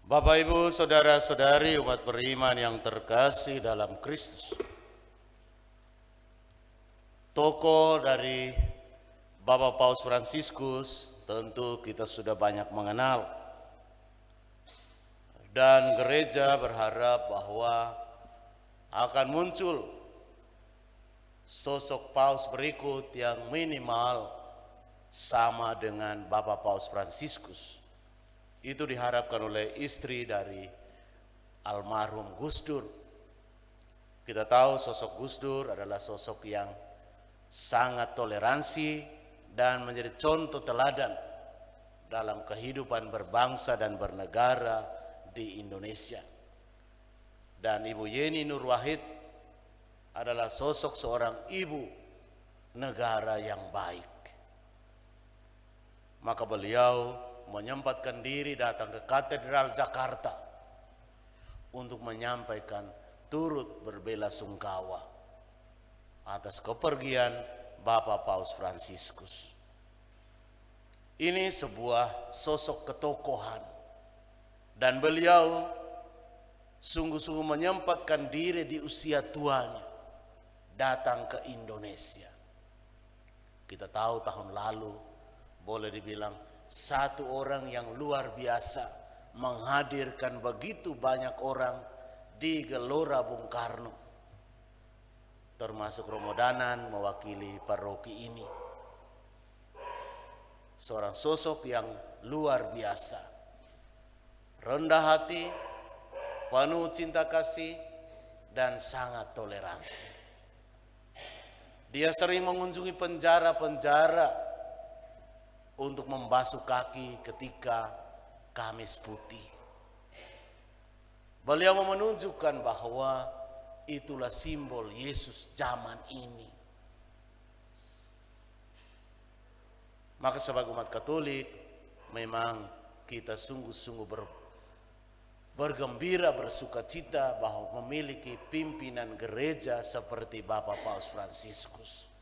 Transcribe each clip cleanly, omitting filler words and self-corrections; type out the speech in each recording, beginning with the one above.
Bapak, Ibu, saudara-saudari umat beriman yang terkasih dalam Kristus. Tokoh dari Bapak Paus Fransiskus tentu kita sudah banyak mengenal. Dan gereja berharap bahwa akan muncul sosok Paus berikut yang minimal sama dengan Bapak Paus Fransiskus. Itu diharapkan oleh istri dari almarhum Gus Dur. Kita tahu sosok Gus Dur adalah sosok yang sangat toleransi dan menjadi contoh teladan dalam kehidupan berbangsa dan bernegara di Indonesia. Dan Ibu Yeni Nur Wahid adalah sosok seorang ibu negara yang baik. Maka beliau menyempatkan diri datang ke Katedral Jakarta untuk menyampaikan turut berbelasungkawa atas kepergian Bapak Paus Fransiskus. Ini sebuah sosok ketokohan dan beliau sungguh-sungguh menyempatkan diri di usia tuanya datang ke Indonesia. Kita tahu tahun lalu boleh dibilang satu orang yang luar biasa menghadirkan begitu banyak orang di Gelora Bung Karno, termasuk Romo Danan mewakili paroki ini. Seorang sosok yang luar biasa, rendah hati, penuh cinta kasih, dan sangat toleransi. Dia sering mengunjungi penjara-penjara untuk membasuh kaki ketika Kamis Putih. Beliau menunjukkan bahwa itulah simbol Yesus zaman ini. Maka sebagai umat Katolik, memang kita sungguh-sungguh bergembira, bersukacita bahwa memiliki pimpinan gereja seperti Bapak Paus Fransiskus.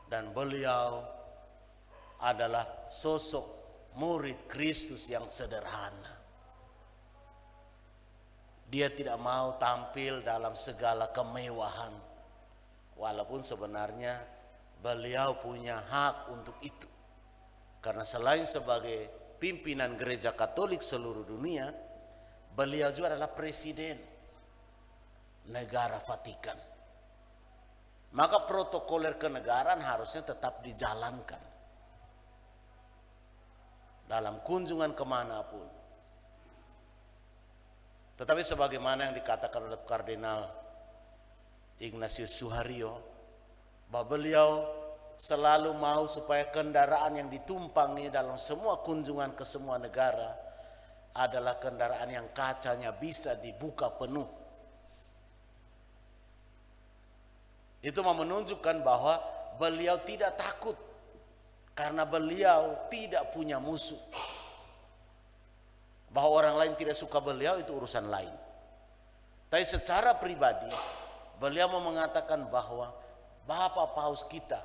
Dan beliau adalah sosok murid Kristus yang sederhana. Dia tidak mau tampil dalam segala kemewahan, walaupun sebenarnya beliau punya hak untuk itu. Karena selain sebagai pimpinan gereja Katolik seluruh dunia, beliau juga adalah presiden negara Vatikan. Maka protokoler kenegaraan harusnya tetap dijalankan dalam kunjungan kemanapun. Tetapi sebagaimana yang dikatakan oleh Kardinal Ignatius Suhario, bahwa beliau selalu mau supaya kendaraan yang ditumpangi dalam semua kunjungan ke semua negara adalah kendaraan yang kacanya bisa dibuka penuh. Itu menunjukkan bahwa beliau tidak takut karena beliau tidak punya musuh. Bahwa orang lain tidak suka beliau itu urusan lain. Tapi secara pribadi beliau mau mengatakan bahwa Bapak Paus kita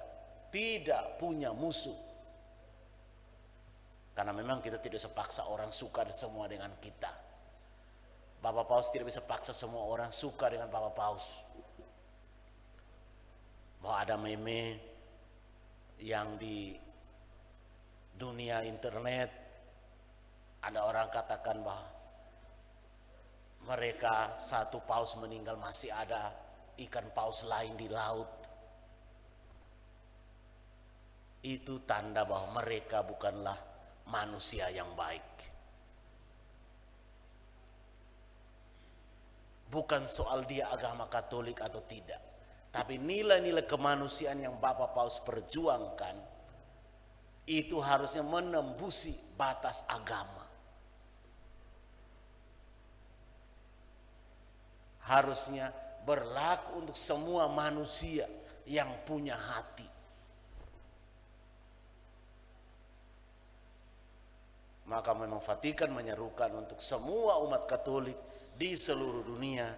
tidak punya musuh. Karena memang kita tidak bisa paksa orang suka semua dengan kita. Bapak Paus tidak bisa paksa semua orang suka dengan Bapak Paus. Bahwa ada meme yang di dunia internet, ada orang katakan bahwa mereka satu paus meninggal masih ada ikan paus lain di laut. Itu tanda bahwa mereka bukanlah manusia yang baik. Bukan soal dia agama Katolik atau tidak, tapi nilai-nilai kemanusiaan yang Bapak Paus perjuangkan itu harusnya menembusi batas agama. Harusnya berlaku untuk semua manusia yang punya hati. Maka memang Vatikan menyerukan untuk semua umat Katolik di seluruh dunia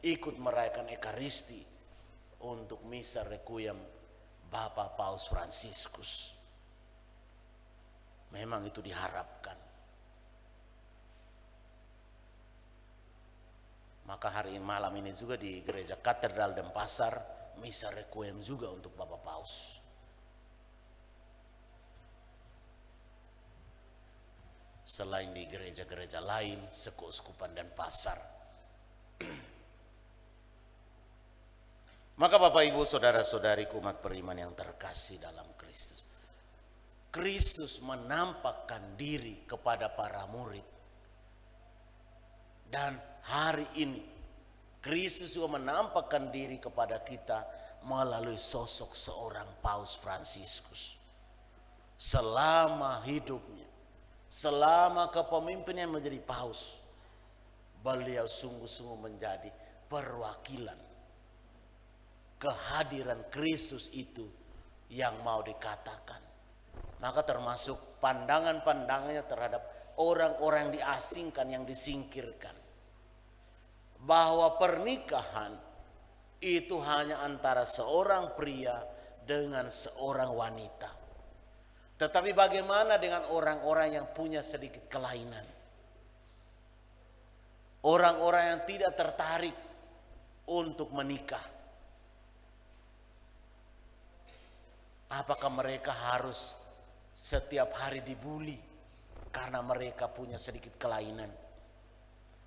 ikut merayakan Ekaristi untuk misa requiem Bapak Paus Fransiskus. Memang itu diharapkan. Maka hari malam ini juga di gereja Katedral Denpasar misa requiem juga untuk Bapak Paus. Selain di gereja-gereja lain sekeuskupan Denpasar. Maka Bapak Ibu saudara-saudariku umat beriman yang terkasih dalam Kristus, Kristus menampakkan diri kepada para murid. Dan hari ini Kristus juga menampakkan diri kepada kita melalui sosok seorang Paus Fransiskus. Selama hidupnya, selama kepemimpinan menjadi paus, beliau sungguh-sungguh menjadi perwakilan kehadiran Kristus itu yang mau dikatakan. Maka termasuk pandangan-pandangannya terhadap orang-orang yang diasingkan, yang disingkirkan. Bahwa pernikahan itu hanya antara seorang pria dengan seorang wanita. Tetapi bagaimana dengan orang-orang yang punya sedikit kelainan? Orang-orang yang tidak tertarik untuk menikah. Apakah mereka harus setiap hari dibully karena mereka punya sedikit kelainan?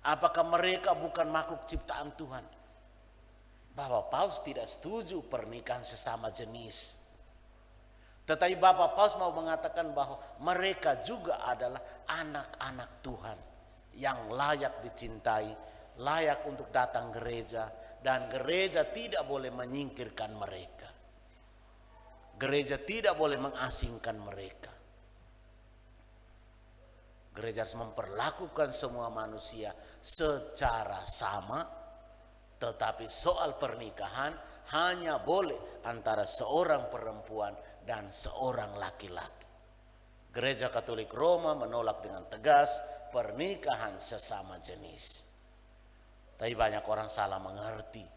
Apakah mereka bukan makhluk ciptaan Tuhan? Bapak Paus tidak setuju pernikahan sesama jenis. Tetapi Bapak Paus mau mengatakan bahwa mereka juga adalah anak-anak Tuhan yang layak dicintai, layak untuk datang gereja, dan gereja tidak boleh menyingkirkan mereka. Gereja tidak boleh mengasingkan mereka. Gereja harus memperlakukan semua manusia secara sama, tetapi soal pernikahan hanya boleh antara seorang perempuan dan seorang laki-laki. Gereja Katolik Roma menolak dengan tegas pernikahan sesama jenis. Tapi banyak orang salah mengerti.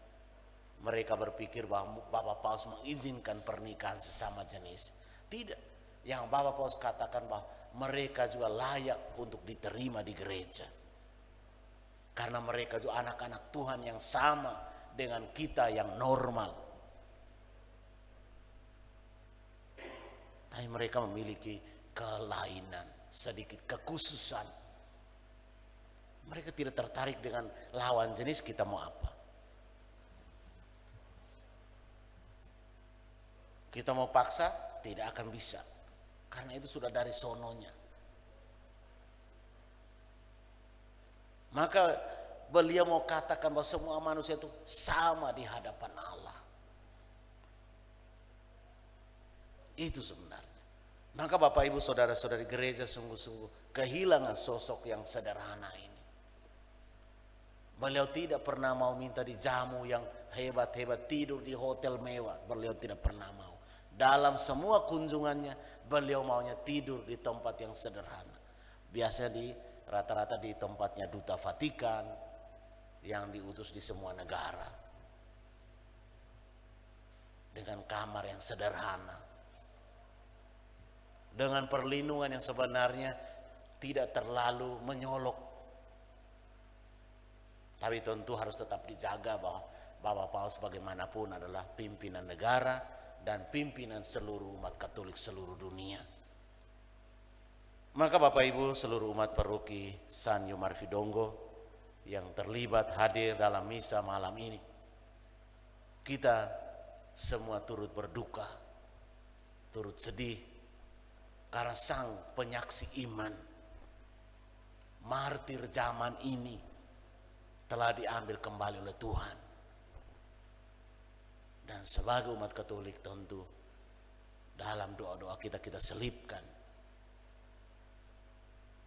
Mereka berpikir bahwa Bapak Paus mengizinkan pernikahan sesama jenis. Tidak. Yang Bapak Paus katakan bahwa mereka juga layak untuk diterima di gereja. Karena mereka juga anak-anak Tuhan yang sama dengan kita yang normal. Tapi mereka memiliki kelainan, sedikit kekhususan. Mereka tidak tertarik dengan lawan jenis, kita mau apa? Kita mau paksa, tidak akan bisa. Karena itu sudah dari sononya. Maka beliau mau katakan bahwa semua manusia itu sama di hadapan Allah. Itu sebenarnya. Maka Bapak Ibu saudara-saudari gereja sungguh-sungguh kehilangan sosok yang sederhana ini. Beliau tidak pernah mau minta dijamu yang hebat-hebat, tidur di hotel mewah. Beliau tidak pernah mau. Dalam semua kunjungannya beliau maunya tidur di tempat yang sederhana. Biasanya rata-rata di tempatnya Duta Vatikan yang diutus di semua negara. Dengan kamar yang sederhana. Dengan perlindungan yang sebenarnya tidak terlalu menyolok. Tapi tentu harus tetap dijaga bahwa Bapak Paus bagaimanapun adalah pimpinan negara dan pimpinan seluruh umat Katolik seluruh dunia. Maka Bapak Ibu seluruh umat paroki Sanyo Marfidongo yang terlibat hadir dalam misa malam ini, kita semua turut berduka, turut sedih karena sang penyaksi iman, martir zaman ini telah diambil kembali oleh Tuhan. Dan sebagai umat Katolik tentu dalam doa-doa kita selipkan,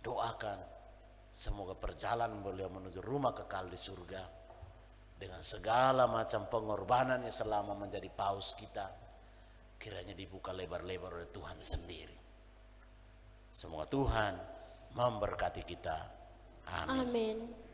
doakan semoga perjalanan beliau menuju rumah kekal di surga dengan segala macam pengorbanannya selama menjadi paus kita, kiranya dibuka lebar-lebar oleh Tuhan sendiri. Semoga Tuhan memberkati kita. Amin. Amin.